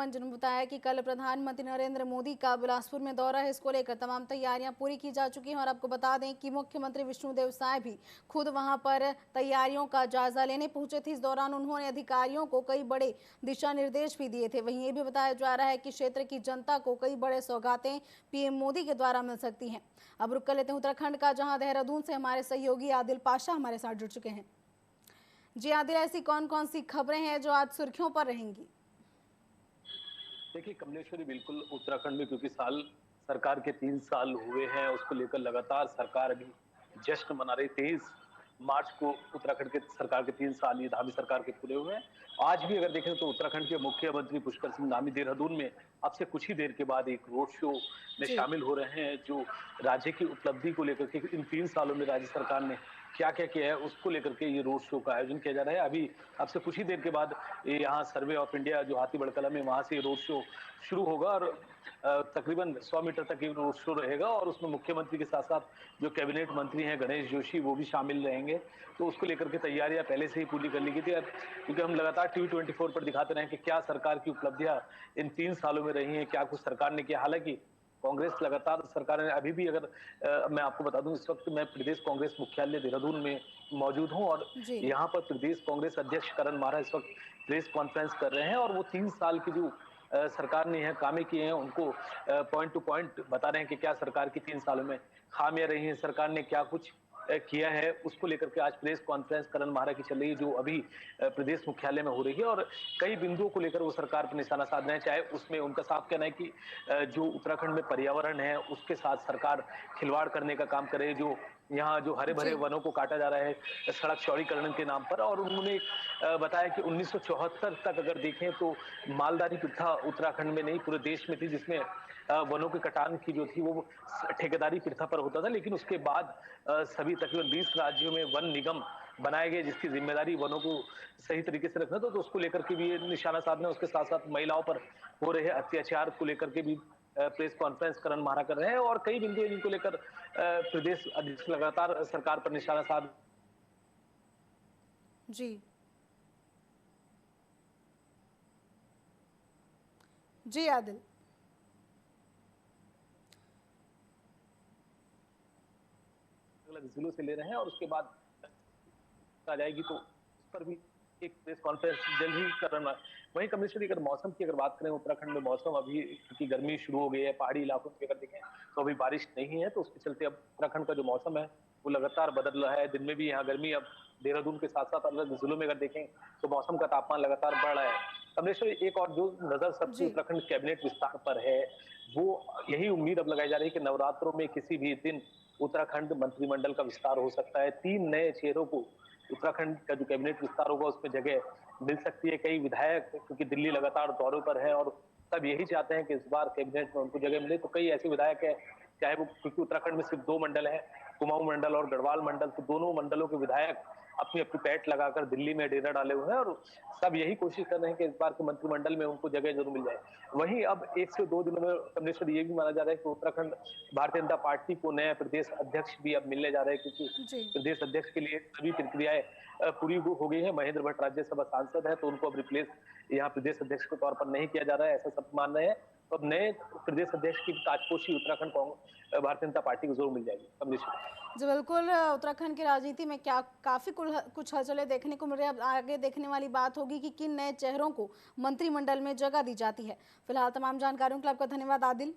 उत्तराखंड, जिन्होंने बताया कि कल प्रधानमंत्री नरेंद्र मोदी का बिलासपुर में दौरा है। इसको लेकर तमाम तैयारियां पूरी की जा चुकी हैं और आपको बता दें कि मुख्यमंत्री विष्णुदेव साय भी खुद वहां पर तैयारियों का जायजा लेने पहुंचे थे। इस दौरान उन्होंने अधिकारियों को कई बड़े दिशा निर्देश भी दिए थे। वहीं ये भी बताया जा रहा है कि क्षेत्र की जनता को कई बड़े सौगातें पीएम मोदी के द्वारा मिल सकती हैं। अब रुक कर लेते हैं उत्तराखंड का, जहां देहरादून से हमारे सहयोगी आदिल पाशा हमारे साथ जुड़ चुके हैं। जी आदिल, ऐसी कौन कौन सी खबरें हैं जो आज सुर्खियों पर रहेंगी? देखिए कमलेश्वरी, बिल्कुल उत्तराखंड में क्योंकि सरकार के 3 साल हुए हैं, उसको लेकर लगातार सरकार अभी जश्न मना रही। 23 मार्च को उत्तराखंड के सरकार के 3 साल ये धामी सरकार के पूरे हुए हैं। आज भी अगर देखें तो उत्तराखंड के मुख्यमंत्री पुष्कर सिंह धामी देहरादून में अब से कुछ ही देर के बाद एक रोड शो में जी। शामिल हो रहे हैं, जो राज्य की उपलब्धि को लेकर के इन 3 सालों में राज्य सरकार ने क्या क्या किया है उसको लेकर के ये रोड शो का आयोजन किया जा रहा है। अभी अब से कुछ ही देर के बाद ये यहाँ सर्वे ऑफ इंडिया जो हाथीबड़ कला में, वहां से ये रोड शो शुरू होगा और तकरीबन 100 मीटर तक ये रोड शो रहेगा और उसमें मुख्यमंत्री के साथ साथ जो कैबिनेट मंत्री हैं गणेश जोशी, वो भी शामिल रहेंगे। तो उसको लेकर के तैयारियां पहले से ही पूरी कर ली गई थी, क्योंकि हम लगातार टीवी 24 पर दिखाते रहे कि क्या सरकार की उपलब्धियां इन 3 सालों में रही हैं, क्या कुछ सरकार ने किया। हालांकि कांग्रेस लगातार सरकार ने अभी भी अगर मैं आपको बता दूं, इस वक्त मैं प्रदेश कांग्रेस मुख्यालय देहरादून में मौजूद हूं और जी। यहाँ पर प्रदेश कांग्रेस अध्यक्ष करण मारा इस वक्त प्रेस कॉन्फ्रेंस कर रहे हैं और वो 3 साल की जो सरकार ने यह कामें किए हैं उनको पॉइंट टू पॉइंट बता रहे हैं कि क्या सरकार की 3 सालों में खामियां रही हैं, सरकार ने क्या कुछ किया है। उसको लेकर के आज प्रेस कॉन्फ्रेंस करण मारा की चल रही है, जो अभी प्रदेश मुख्यालय में हो रही है और कई बिंदुओं को लेकर वो सरकार पर निशाना साध रहे हैं। चाहे उसमें उनका साफ कहना है कि जो उत्तराखंड में पर्यावरण है उसके साथ सरकार खिलवाड़ करने का काम करे, जो यहाँ जो हरे भरे जी। वनों को काटा जा रहा है सड़क चौड़ीकरण के नाम पर। और उन्होंने बताया कि 1974 तक अगर देखें तो मालदारी प्रथा उत्तराखंड में नहीं पूरे देश में थी, जिसमें वनों के कटान की जो थी वो ठेकेदारी प्रथा पर होता था। लेकिन उसके बाद सभी तकरीबन 20 राज्यों में वन निगम बनाए गए, जिसकी जिम्मेदारी वनों को सही तरीके से रखना था। तो उसको लेकर के भी ये निशाना साधना, उसके साथ साथ महिलाओं पर हो रहे अत्याचार को लेकर के भी प्रेस कॉन्फ्रेंस करण मारा कर रहे हैं और कई बिंदु जिनको लेकर प्रदेश अध्यक्ष लगातार सरकार पर निशाना साध। जी। जी आदिल। अलग जिलों से ले रहे हैं और उसके बाद आ जाएगी तो उस पर भी एक प्रेस कॉन्फ्रेंस जल्द ही करना। वहीं कमिश्नर, अगर मौसम की अगर बात करें, उत्तराखंड में मौसम अभी क्योंकि गर्मी शुरू हो गई है, पहाड़ी इलाकों में अगर देखें तो अभी बारिश नहीं है, तो उसके चलते अब उत्तराखंड का जो मौसम है वो लगातार बदल रहा है। दिन में भी यहाँ गर्मी, अब देहरादून के साथ साथ अलग जिलों में अगर देखें तो मौसम का तापमान लगातार बढ़ रहा है। कमलेश्वर, एक और जो नजर सबकी जी। उत्तराखंड कैबिनेट विस्तार पर है, वो यही उम्मीद अब लगाई जा रही है कि नवरात्रों में किसी भी दिन उत्तराखंड मंत्रिमंडल का विस्तार हो सकता है। 3 नए चेहरों को उत्तराखंड का जो कैबिनेट विस्तार होगा उसमें जगह मिल सकती है। कई विधायक क्योंकि दिल्ली लगातार दौरे पर है और सब यही चाहते हैं कि इस बार कैबिनेट में उनको जगह मिले, तो कई ऐसे विधायक है, चाहे वो, क्योंकि उत्तराखंड में सिर्फ 2 मंडल है, कुमाऊं मंडल और गढ़वाल मंडल, तो दोनों मंडलों के विधायक अपनी अपनी पैठ लगाकर दिल्ली में डेरा डाले हुए हैं और सब यही कोशिश कर रहे हैं कि इस बार के मंत्रिमंडल में उनको जगह जरूर मिल जाए। वहीं अब 1 से 2 दिनों में कमलेश्वर ये भी माना जा रहा है कि उत्तराखंड भारतीय जनता पार्टी को नया प्रदेश अध्यक्ष भी अब मिलने जा रहे हैं, क्योंकि जी। प्रदेश अध्यक्ष के लिए सभी प्रक्रियाएं पूरी हो गई है। महेंद्र भट्ट राज्यसभा सांसद है, तो उनको अब रिप्लेस यहाँ प्रदेश अध्यक्ष के तौर पर नहीं किया जा रहा है, ऐसा सब मान रहे हैं। तो अब नए प्रदेश अध्यक्ष की ताजपोशी उत्तराखंड भारतीय जनता पार्टी को जरूर मिल जाएगी। कमलेश्वर जी बिल्कुल, उत्तराखंड की राजनीति में क्या काफ़ी कुछ हलचलें देखने को मिल रही है। अब आगे देखने वाली बात होगी कि किन नए चेहरों को मंत्रिमंडल में जगह दी जाती है। फिलहाल तमाम जानकारियों के लिए आपका धन्यवाद आदिल।